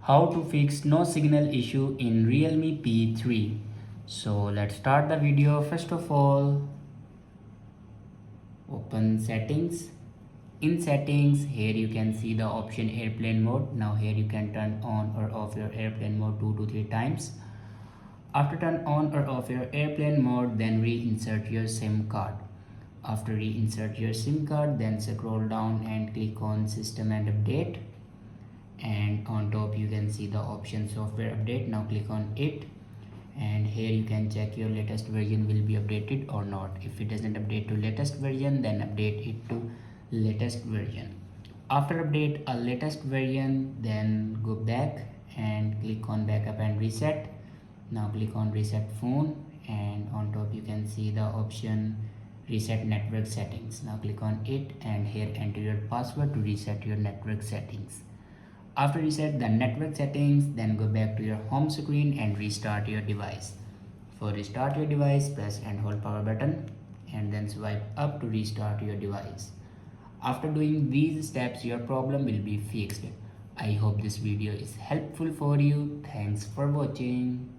How to fix no signal issue in Realme P3. So let's start the video. First of all, open settings. In settings, here you can see the option airplane mode. Now here you can turn on or off your airplane mode 2 to 3 times. After turn on or off your airplane mode, then reinsert your SIM card. After reinsert your SIM card, then scroll down and click on system and update. And on top you can see the option software update. Now click on it, and here you can check your latest version will be updated or not. If it doesn't update to latest version, then update it to latest version. After update a latest version, then go back and click on backup and reset. Now click on reset phone, and on top you can see the option reset network settings. Now click on it, and here enter your password to reset your network settings. After reset the network settings, then go back to your home screen and restart your device. For restart your device, press and hold power button and then swipe up to restart your device. After doing these steps, your problem will be fixed. I hope this video is helpful for you. Thanks for watching.